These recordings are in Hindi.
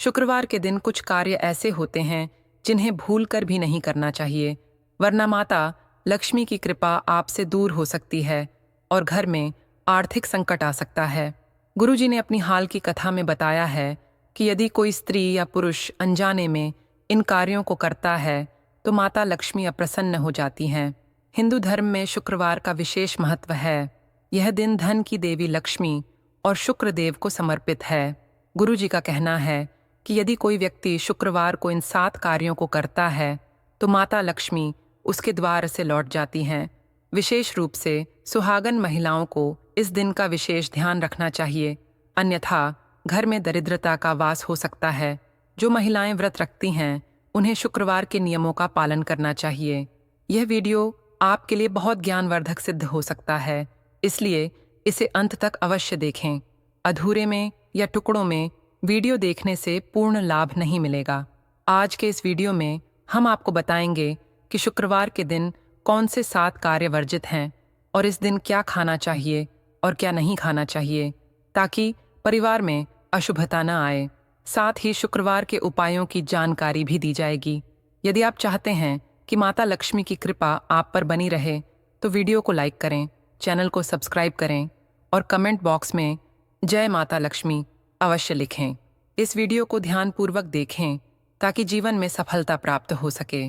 शुक्रवार के दिन कुछ कार्य ऐसे होते हैं जिन्हें भूलकर भी नहीं करना चाहिए, वरना माता लक्ष्मी की कृपा आपसे दूर हो सकती है और घर में आर्थिक संकट आ सकता है। गुरुजी ने अपनी हाल की कथा में बताया है कि यदि कोई स्त्री या पुरुष अनजाने में इन कार्यों को करता है तो माता लक्ष्मी अप्रसन्न हो जाती हैं। हिंदू धर्म में शुक्रवार का विशेष महत्व है। यह दिन धन की देवी लक्ष्मी और शुक्र देव को समर्पित है। गुरुजी का कहना है कि यदि कोई व्यक्ति शुक्रवार को इन 7 कार्यों को करता है तो माता लक्ष्मी उसके द्वार से लौट जाती हैं। विशेष रूप से सुहागन महिलाओं को इस दिन का विशेष ध्यान रखना चाहिए, अन्यथा घर में दरिद्रता का वास हो सकता है। जो महिलाएं व्रत रखती हैं उन्हें शुक्रवार के नियमों का पालन करना चाहिए। यह वीडियो आपके लिए बहुत ज्ञानवर्धक सिद्ध हो सकता है, इसलिए इसे अंत तक अवश्य देखें। अधूरे में या टुकड़ों में वीडियो देखने से पूर्ण लाभ नहीं मिलेगा। आज के इस वीडियो में हम आपको बताएंगे कि शुक्रवार के दिन कौन से 7 कार्य वर्जित हैं और इस दिन क्या खाना चाहिए और क्या नहीं खाना चाहिए, ताकि परिवार में अशुभता न आए। साथ ही शुक्रवार के उपायों की जानकारी भी दी जाएगी। यदि आप चाहते हैं कि माता लक्ष्मी की कृपा आप पर बनी रहे तो वीडियो को लाइक करें, चैनल को सब्सक्राइब करें और कमेंट बॉक्स में जय माता लक्ष्मी अवश्य लिखें। इस वीडियो को ध्यानपूर्वक देखें ताकि जीवन में सफलता प्राप्त हो सके।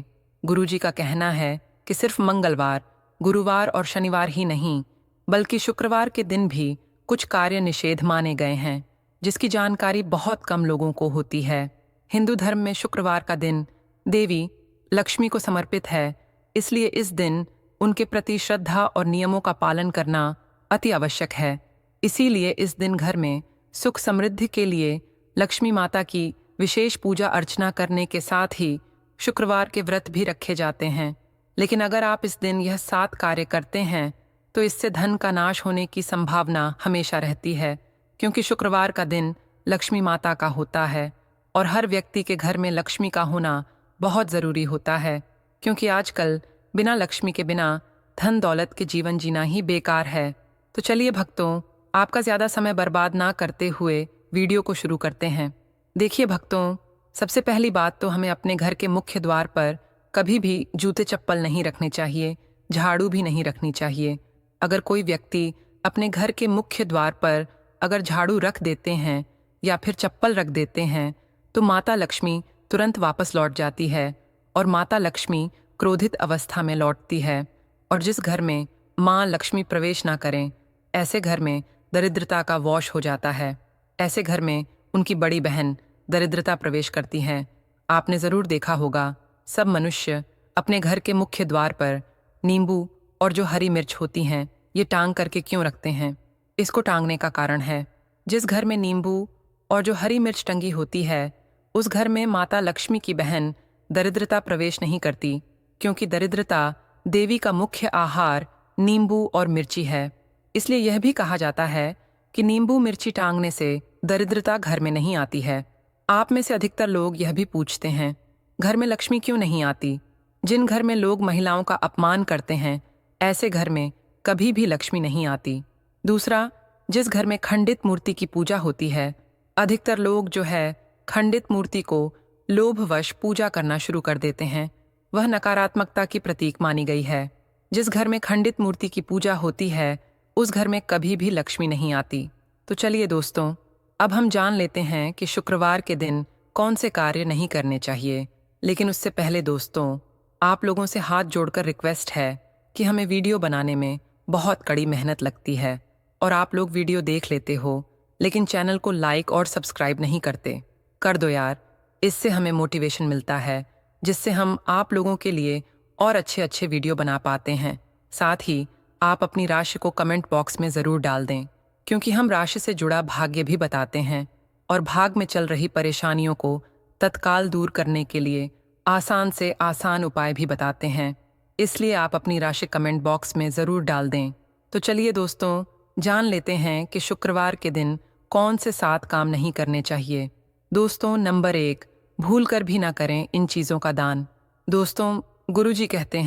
गुरुजी का कहना है कि सिर्फ मंगलवार, गुरुवार और शनिवार ही नहीं, बल्कि शुक्रवार के दिन भी कुछ कार्य निषेध माने गए हैं, जिसकी जानकारी बहुत कम लोगों को होती है। हिंदू धर्म में शुक्रवार का दिन देवी लक्ष्मी को समर्पित है, इसलिए इस दिन उनके प्रति श्रद्धा और नियमों का पालन करना अति आवश्यक है। इसीलिए इस दिन घर में सुख समृद्धि के लिए लक्ष्मी माता की विशेष पूजा अर्चना करने के साथ ही शुक्रवार के व्रत भी रखे जाते हैं। लेकिन अगर आप इस दिन यह 7 कार्य करते हैं तो इससे धन का नाश होने की संभावना हमेशा रहती है, क्योंकि शुक्रवार का दिन लक्ष्मी माता का होता है और हर व्यक्ति के घर में लक्ष्मी का होना बहुत ज़रूरी होता है, क्योंकि आजकल बिना लक्ष्मी के बिना धन दौलत के जीवन जीना ही बेकार है। तो चलिए भक्तों, आपका ज़्यादा समय बर्बाद ना करते हुए वीडियो को शुरू करते हैं। देखिए भक्तों, सबसे पहली बात तो हमें अपने घर के मुख्य द्वार पर कभी भी जूते चप्पल नहीं रखने चाहिए, झाड़ू भी नहीं रखनी चाहिए। अगर कोई व्यक्ति अपने घर के मुख्य द्वार पर अगर झाड़ू रख देते हैं या फिर चप्पल रख देते हैं तो माता लक्ष्मी तुरंत वापस लौट जाती है और माता लक्ष्मी क्रोधित अवस्था में लौटती है। और जिस घर में माँ लक्ष्मी प्रवेश ना करें, ऐसे घर में दरिद्रता का वश हो जाता है। ऐसे घर में उनकी बड़ी बहन दरिद्रता प्रवेश करती हैं। आपने ज़रूर देखा होगा, सब मनुष्य अपने घर के मुख्य द्वार पर नींबू और जो हरी मिर्च होती हैं ये टांग करके क्यों रखते हैं? इसको टांगने का कारण है, जिस घर में नींबू और जो हरी मिर्च टंगी होती है उस घर में माता लक्ष्मी की बहन दरिद्रता प्रवेश नहीं करती, क्योंकि दरिद्रता देवी का मुख्य आहार नींबू और मिर्ची है। इसलिए यह भी कहा जाता है कि नींबू मिर्ची टांगने से दरिद्रता घर में नहीं आती है। आप में से अधिकतर लोग यह भी पूछते हैं, घर में लक्ष्मी क्यों नहीं आती? जिन घर में लोग महिलाओं का अपमान करते हैं, ऐसे घर में कभी भी लक्ष्मी नहीं आती। दूसरा, जिस घर में खंडित मूर्ति की पूजा होती है, अधिकतर लोग जो है खंडित मूर्ति को लोभवश पूजा करना शुरू कर देते हैं। वह नकारात्मकता की प्रतीक मानी गई है। जिस घर में खंडित मूर्ति की पूजा होती है उस घर में कभी भी लक्ष्मी नहीं आती। तो चलिए दोस्तों, अब हम जान लेते हैं कि शुक्रवार के दिन कौन से कार्य नहीं करने चाहिए। लेकिन उससे पहले दोस्तों, आप लोगों से हाथ जोड़कर रिक्वेस्ट है कि हमें वीडियो बनाने में बहुत कड़ी मेहनत लगती है और आप लोग वीडियो देख लेते हो लेकिन चैनल को लाइक और सब्सक्राइब नहीं करते। कर दो यार, इससे हमें मोटिवेशन मिलता है, जिससे हम आप लोगों के लिए और अच्छे अच्छे वीडियो बना पाते हैं। साथ ही आप अपनी राशि को कमेंट बॉक्स में ज़रूर डाल दें, क्योंकि हम राशि से जुड़ा भाग्य भी बताते हैं और भाग में चल रही परेशानियों को तत्काल दूर करने के लिए आसान से आसान उपाय भी बताते हैं। इसलिए आप अपनी राशि कमेंट बॉक्स में ज़रूर डाल दें। तो चलिए दोस्तों, जान लेते हैं कि शुक्रवार के दिन कौन से 7 काम नहीं करने चाहिए। दोस्तों, नंबर 1, भूल कर भी ना करें इन चीज़ों का दान। दोस्तों, गुरुजी कहते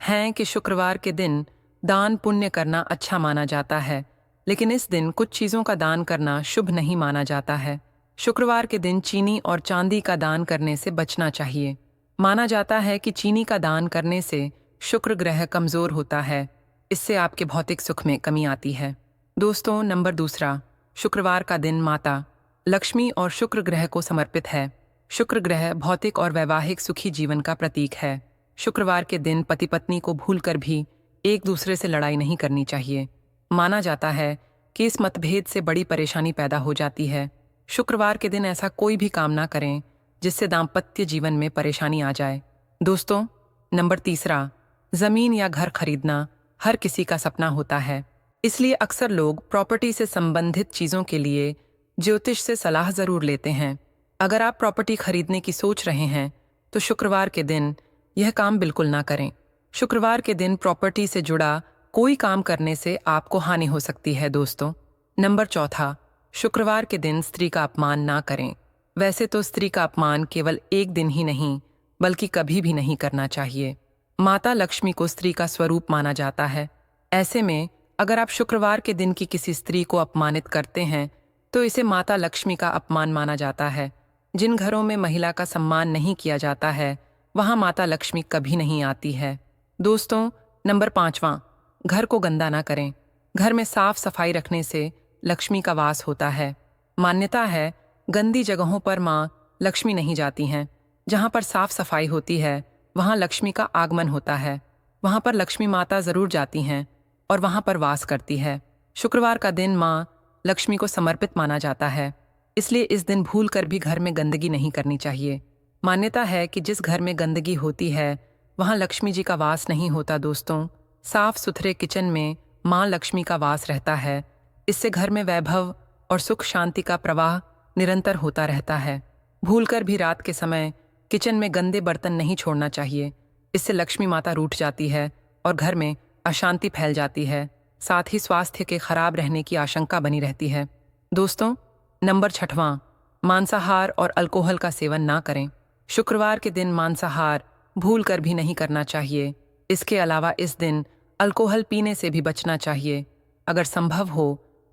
हैं कि शुक्रवार के दिन दान पुण्य करना अच्छा माना जाता है, लेकिन इस दिन कुछ चीज़ों का दान करना शुभ नहीं माना जाता है। शुक्रवार के दिन चीनी और चांदी का दान करने से बचना चाहिए। माना जाता है कि चीनी का दान करने से शुक्र ग्रह कमजोर होता है, इससे आपके भौतिक सुख में कमी आती है। दोस्तों, नंबर दूसरा, शुक्रवार का दिन माता लक्ष्मी और शुक्र ग्रह को समर्पित है। शुक्र ग्रह भौतिक और वैवाहिक सुखी जीवन का प्रतीक है। शुक्रवार के दिन पति पत्नी को भूलकर भी एक दूसरे से लड़ाई नहीं करनी चाहिए। माना जाता है कि इस मतभेद से बड़ी परेशानी पैदा हो जाती है। शुक्रवार के दिन ऐसा कोई भी काम ना करें जिससे दाम्पत्य जीवन में परेशानी आ जाए। दोस्तों, नंबर तीसरा, जमीन या घर खरीदना हर किसी का सपना होता है, इसलिए अक्सर लोग प्रॉपर्टी से संबंधित चीजों के लिए ज्योतिष से सलाह जरूर लेते हैं। अगर आप प्रॉपर्टी खरीदने की सोच रहे हैं तो शुक्रवार के दिन यह काम बिल्कुल ना करें। शुक्रवार के दिन प्रॉपर्टी से जुड़ा कोई काम करने से आपको हानि हो सकती है। दोस्तों, नंबर चौथा, शुक्रवार के दिन स्त्री का अपमान ना करें। वैसे तो स्त्री का अपमान केवल एक दिन ही नहीं बल्कि कभी भी नहीं करना चाहिए। माता लक्ष्मी को स्त्री का स्वरूप माना जाता है। ऐसे में अगर आप शुक्रवार के दिन की किसी स्त्री को अपमानित करते हैं तो इसे माता लक्ष्मी का अपमान माना जाता है। जिन घरों में महिला का सम्मान नहीं किया जाता है वहां माता लक्ष्मी कभी नहीं आती है। दोस्तों, नंबर पांचवा, घर को गंदा ना करें। घर में साफ सफाई रखने से लक्ष्मी का वास होता है। मान्यता है गंदी जगहों पर माँ लक्ष्मी नहीं जाती हैं। जहाँ पर साफ सफाई होती है वहाँ लक्ष्मी का आगमन होता है। वहाँ पर लक्ष्मी माता जरूर जाती हैं और वहाँ पर वास करती है। शुक्रवार का दिन माँ लक्ष्मी को समर्पित माना जाता है, इसलिए इस दिन भूल कर भी घर में गंदगी नहीं करनी चाहिए। मान्यता है कि जिस घर में गंदगी होती है वहाँ लक्ष्मी जी का वास नहीं होता। दोस्तों, साफ सुथरे किचन में माँ लक्ष्मी का वास रहता है। इससे घर में वैभव और सुख शांति का प्रवाह निरंतर होता रहता है। भूलकर भी रात के समय किचन में गंदे बर्तन नहीं छोड़ना चाहिए। इससे लक्ष्मी माता रूठ जाती है और घर में अशांति फैल जाती है। साथ ही स्वास्थ्य के खराब रहने की आशंका बनी रहती है। दोस्तों, नंबर छठवां, मांसाहार और अल्कोहल का सेवन ना करें। शुक्रवार के दिन मांसाहार भूल कर भी नहीं करना चाहिए। इसके अलावा इस दिन अल्कोहल पीने से भी बचना चाहिए। अगर संभव हो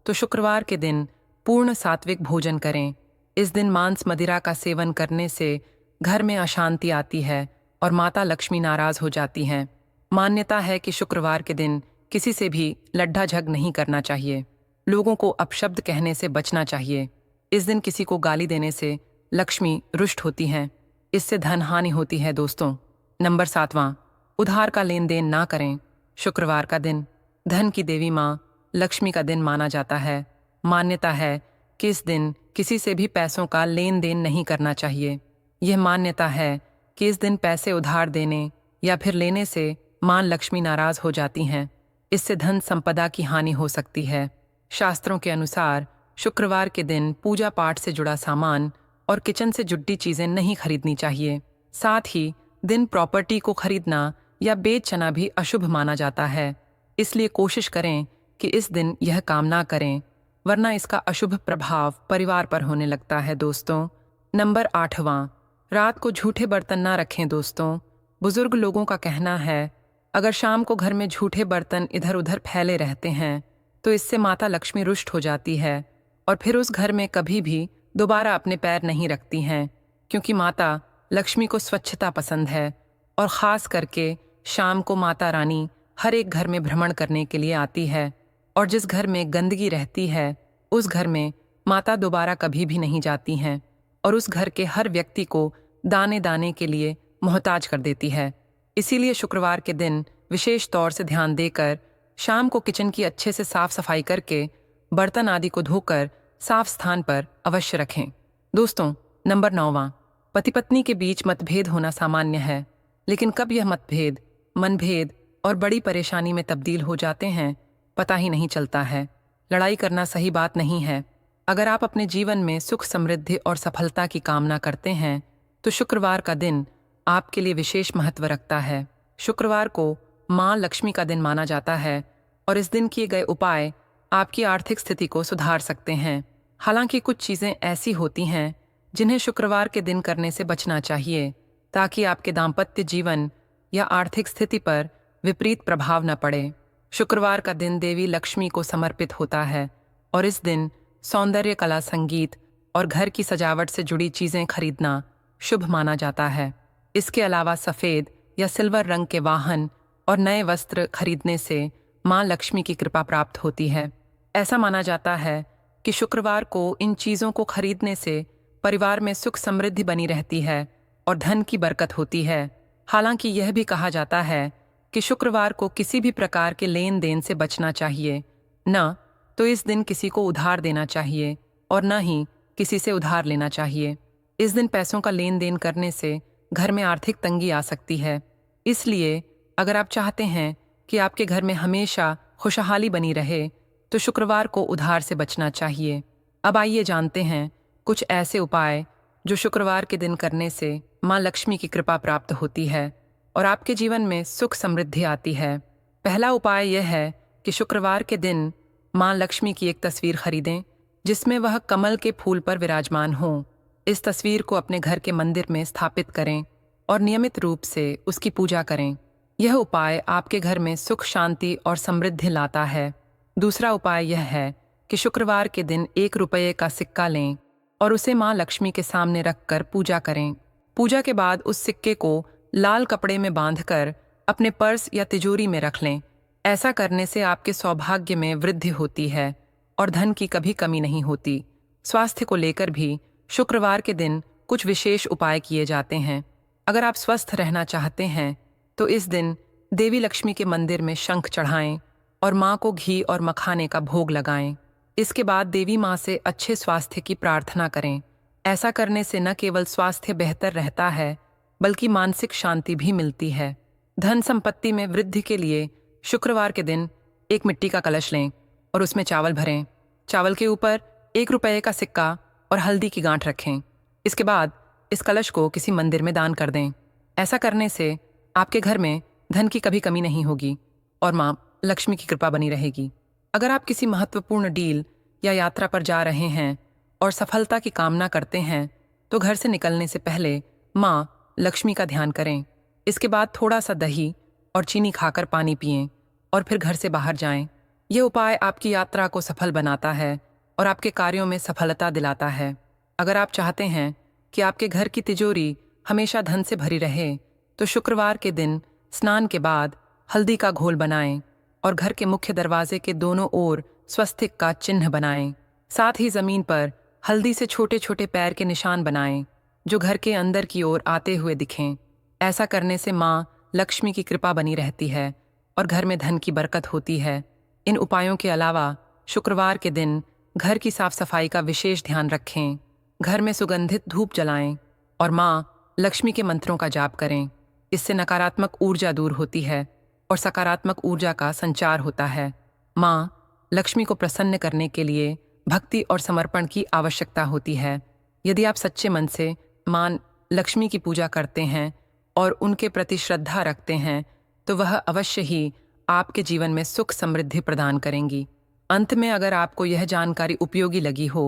तो शुक्रवार के दिन पूर्ण सात्विक भोजन करें। इस दिन मांस मदिरा का सेवन करने से घर में अशांति आती है और माता लक्ष्मी नाराज हो जाती हैं। मान्यता है कि शुक्रवार के दिन किसी से भी लड्ढा झग नहीं करना चाहिए। लोगों को अपशब्द कहने से बचना चाहिए। इस दिन किसी को गाली देने से लक्ष्मी रुष्ट होती हैं। इससे धन हानि होती है। दोस्तों, नंबर सातवां, उधार का लेन देन ना करें। शुक्रवार का दिन धन की देवी माँ लक्ष्मी का दिन माना जाता है। मान्यता है कि इस दिन किसी से भी पैसों का लेन देन नहीं करना चाहिए। यह मान्यता है कि इस दिन पैसे उधार देने या फिर लेने से माँ लक्ष्मी नाराज हो जाती हैं। इससे धन संपदा की हानि हो सकती है। शास्त्रों के अनुसार शुक्रवार के दिन पूजा पाठ से जुड़ा सामान और किचन से जुड़ी चीजें नहीं खरीदनी चाहिए। साथ ही दिन प्रॉपर्टी को खरीदना या बेचना भी अशुभ माना जाता है। इसलिए कोशिश करें कि इस दिन यह काम ना करें, वरना इसका अशुभ प्रभाव परिवार पर होने लगता है। दोस्तों, नंबर आठवां, रात को झूठे बर्तन ना रखें। दोस्तों, बुजुर्ग लोगों का कहना है अगर शाम को घर में झूठे बर्तन इधर उधर फैले रहते हैं तो इससे माता लक्ष्मी रुष्ट हो जाती है और फिर उस घर में कभी भी दोबारा अपने पैर नहीं रखती हैं, क्योंकि माता लक्ष्मी को स्वच्छता पसंद है और ख़ास करके शाम को माता रानी हर एक घर में भ्रमण करने के लिए आती है और जिस घर में गंदगी रहती है उस घर में माता दोबारा कभी भी नहीं जाती हैं और उस घर के हर व्यक्ति को दाने दाने के लिए मोहताज कर देती है। इसीलिए शुक्रवार के दिन विशेष तौर से ध्यान देकर शाम को किचन की अच्छे से साफ सफाई करके बर्तन आदि को धोकर साफ स्थान पर अवश्य रखें। दोस्तों, नंबर नौवां, पति पत्नी के बीच मतभेद होना सामान्य है, लेकिन कब यह मतभेद मनभेद और बड़ी परेशानी में तब्दील हो जाते हैं पता ही नहीं चलता है। लड़ाई करना सही बात नहीं है। अगर आप अपने जीवन में सुख समृद्धि और सफलता की कामना करते हैं तो शुक्रवार का दिन आपके लिए विशेष महत्व रखता है। शुक्रवार को माँ लक्ष्मी का दिन माना जाता है और इस दिन किए गए उपाय आपकी आर्थिक स्थिति को सुधार सकते हैं। हालांकि कुछ चीज़ें ऐसी होती हैं जिन्हें शुक्रवार के दिन करने से बचना चाहिए ताकि आपके दाम्पत्य जीवन या आर्थिक स्थिति पर विपरीत प्रभाव न पड़े। शुक्रवार का दिन देवी लक्ष्मी को समर्पित होता है और इस दिन सौंदर्य कला, संगीत, और घर की सजावट से जुड़ी चीजें खरीदना शुभ माना जाता है। इसके अलावा सफेद या सिल्वर रंग के वाहन और नए वस्त्र खरीदने से मां लक्ष्मी की कृपा प्राप्त होती है। ऐसा माना जाता है कि शुक्रवार को इन चीजों को खरीदने से परिवार में सुख समृद्धि बनी रहती है और धन की बरकत होती है। हालांकि यह भी कहा जाता है कि शुक्रवार को किसी भी प्रकार के लेन देन से बचना चाहिए, न तो इस दिन किसी को उधार देना चाहिए और न ही किसी से उधार लेना चाहिए। इस दिन पैसों का लेन देन करने से घर में आर्थिक तंगी आ सकती है। इसलिए अगर आप चाहते हैं कि आपके घर में हमेशा खुशहाली बनी रहे तो शुक्रवार को उधार से बचना चाहिए। अब आइए जानते हैं कुछ ऐसे उपाय जो शुक्रवार के दिन करने से मां लक्ष्मी की कृपा प्राप्त होती है और आपके जीवन में सुख समृद्धि आती है। पहला उपाय यह है कि शुक्रवार के दिन मां लक्ष्मी की एक तस्वीर खरीदें जिसमें वह कमल के फूल पर विराजमान हो। इस तस्वीर को अपने घर के मंदिर में स्थापित करें और नियमित रूप से उसकी पूजा करें। यह उपाय आपके घर में सुख शांति और समृद्धि लाता है। दूसरा उपाय यह है कि शुक्रवार के दिन 1 रुपये का सिक्का लें और उसे मां लक्ष्मी के सामने रखकर पूजा करें। पूजा के बाद उस सिक्के को लाल कपड़े में बांधकर अपने पर्स या तिजोरी में रख लें। ऐसा करने से आपके सौभाग्य में वृद्धि होती है और धन की कभी कमी नहीं होती। स्वास्थ्य को लेकर भी शुक्रवार के दिन कुछ विशेष उपाय किए जाते हैं। अगर आप स्वस्थ रहना चाहते हैं तो इस दिन देवी लक्ष्मी के मंदिर में शंख चढ़ाएं और मां को घी और मखाने का भोग लगाएं। इसके बाद देवी मां से अच्छे स्वास्थ्य की प्रार्थना करें। ऐसा करने से न केवल स्वास्थ्य बेहतर रहता है बल्कि मानसिक शांति भी मिलती है। धन संपत्ति में वृद्धि के लिए शुक्रवार के दिन एक मिट्टी का कलश लें और उसमें चावल भरें। चावल के ऊपर 1 रुपये का सिक्का और हल्दी की गांठ रखें। इसके बाद इस कलश को किसी मंदिर में दान कर दें। ऐसा करने से आपके घर में धन की कभी कमी नहीं होगी और मां लक्ष्मी की कृपा बनी रहेगी। अगर आप किसी महत्वपूर्ण डील या यात्रा पर जा रहे हैं और सफलता की कामना करते हैं तो घर से निकलने से पहले मां लक्ष्मी का ध्यान करें। इसके बाद थोड़ा सा दही और चीनी खाकर पानी पिएं और फिर घर से बाहर जाएं। यह उपाय आपकी यात्रा को सफल बनाता है और आपके कार्यों में सफलता दिलाता है। अगर आप चाहते हैं कि आपके घर की तिजोरी हमेशा धन से भरी रहे तो शुक्रवार के दिन स्नान के बाद हल्दी का घोल बनाएं और घर के मुख्य दरवाजे के दोनों ओर स्वस्तिक का चिन्ह बनाएं। साथ ही जमीन पर हल्दी से छोटे छोटे पैर के निशान बनाएं जो घर के अंदर की ओर आते हुए दिखें। ऐसा करने से मां लक्ष्मी की कृपा बनी रहती है और घर में धन की बरकत होती है। इन उपायों के अलावा शुक्रवार के दिन घर की साफ सफाई का विशेष ध्यान रखें। घर में सुगंधित धूप जलाएं और मां लक्ष्मी के मंत्रों का जाप करें। इससे नकारात्मक ऊर्जा दूर होती है और सकारात्मक ऊर्जा का संचार होता है। मां लक्ष्मी को प्रसन्न करने के लिए भक्ति और समर्पण की आवश्यकता होती है। यदि आप सच्चे मन से मां लक्ष्मी की पूजा करते हैं और उनके प्रति श्रद्धा रखते हैं तो वह अवश्य ही आपके जीवन में सुख समृद्धि प्रदान करेंगी। अंत में अगर आपको यह जानकारी उपयोगी लगी हो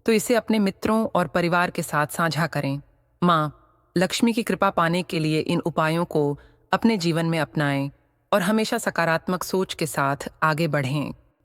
तो इसे अपने मित्रों और परिवार के साथ साझा करें। मां लक्ष्मी की कृपा पाने के लिए इन उपायों को अपने जीवन में अपनाएं और हमेशा सकारात्मक सोच के साथ आगे बढ़ें।